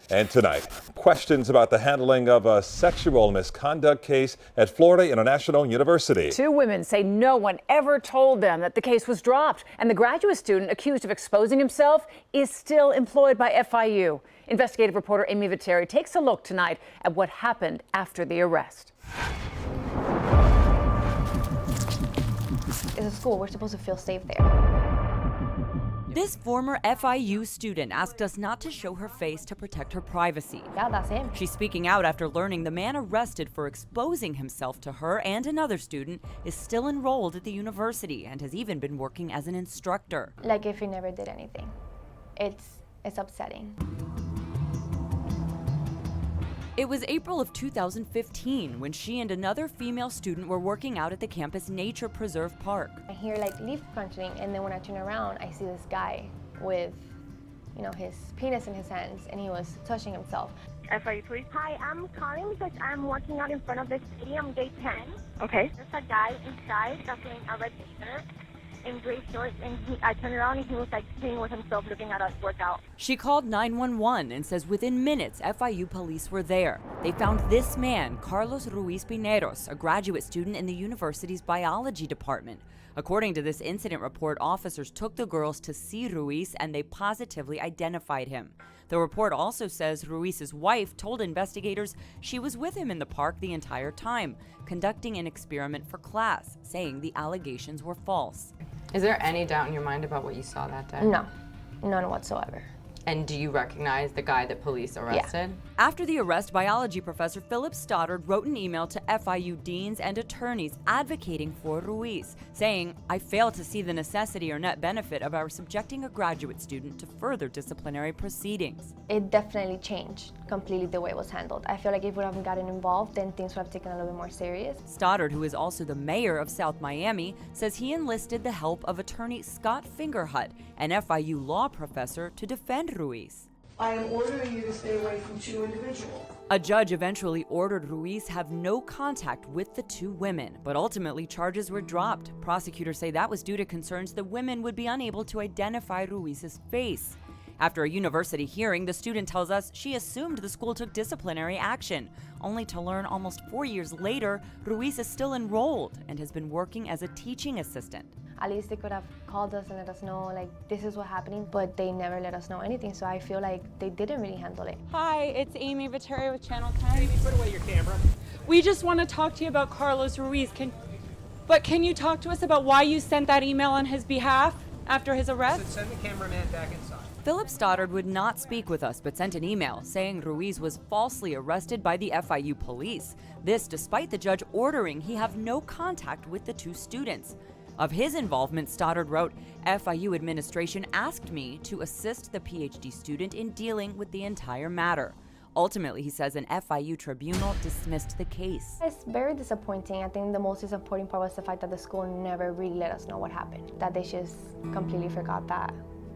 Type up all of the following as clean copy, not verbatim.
And tonight, questions about the handling of a sexual misconduct case at Florida International University. Two women say no one ever told them that the case was dropped, and the graduate student accused of exposing himself is still employed by FIU. Investigative reporter Amy Viteri takes a look tonight at what happened after the arrest. It's a school. We're supposed to feel safe there. This former FIU student asked us not to show her face to protect her privacy. Yeah, that's him. She's speaking out after learning the man arrested for exposing himself to her and another student is still enrolled at the university and has even been working as an instructor. Like if he never did anything. It's upsetting. It was April of 2015 when she and another female student were working out at the campus Nature Preserve Park. I hear like leaf crunching, and then when I turn around, I see this guy with, his penis in his hands, and he was touching himself. FIU police. Hi, I'm calling because I'm working out in front of the stadium, gate 10. Okay. There's a guy inside that's wearing a red t-shirt in gray shorts, and I turned around and he was like sitting with himself looking at us workout. She called 911 and says within minutes FIU police were there. They found this man, Carlos Ruiz Pineros, a graduate student in the university's biology department. According to this incident report, officers took the girls to see Ruiz and they positively identified him. The report also says Ruiz's wife told investigators she was with him in the park the entire time, conducting an experiment for class, saying the allegations were false. Is there any doubt in your mind about what you saw that day? No, none whatsoever. And do you recognize the guy that police arrested? Yeah. After the arrest, biology professor Philip Stoddard wrote an email to FIU deans and attorneys advocating for Ruiz, saying, "I fail to see the necessity or net benefit of our subjecting a graduate student to further disciplinary proceedings." It definitely changed completely the way it was handled. I feel like if we haven't gotten involved, then things would have taken a little bit more serious. Stoddard, who is also the mayor of South Miami, says he enlisted the help of attorney Scott Fingerhut, an FIU law professor, to defend Ruiz. I am ordering you to stay away from two individuals. A judge eventually ordered Ruiz have no contact with the two women, but ultimately charges were dropped. Prosecutors say that was due to concerns the women would be unable to identify Ruiz's face. After a university hearing, the student tells us she assumed the school took disciplinary action, only to learn almost 4 years later, Ruiz is still enrolled and has been working as a teaching assistant. At least they could have called us and let us know, like, this is what's happening, but they never let us know anything, so I feel like they didn't really handle it. Hi, it's Amy Viteri with Channel 10. Amy, put away your camera. We just want to talk to you about Carlos Ruiz. Can you talk to us about why you sent that email on his behalf after his arrest? Send the cameraman back inside. Philip Stoddard would not speak with us, but sent an email saying Ruiz was falsely arrested by the FIU police. This despite the judge ordering he have no contact with the two students. Of his involvement, Stoddard wrote, "FIU administration asked me to assist the PhD student in dealing with the entire matter." Ultimately, he says an FIU tribunal dismissed the case. It's very disappointing. I think the most disappointing part was the fact that the school never really let us know what happened, that they just completely forgot that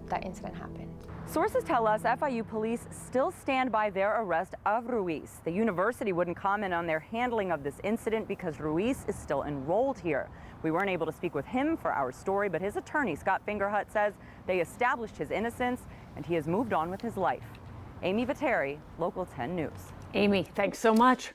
that incident happened. Sources tell us FIU police still stand by their arrest of Ruiz. The university wouldn't comment on their handling of this incident because Ruiz is still enrolled here. We weren't able to speak with him for our story, but his attorney, Scott Fingerhut, says they established his innocence and he has moved on with his life. Amy Viteri, Local 10 News. Amy, thanks so much.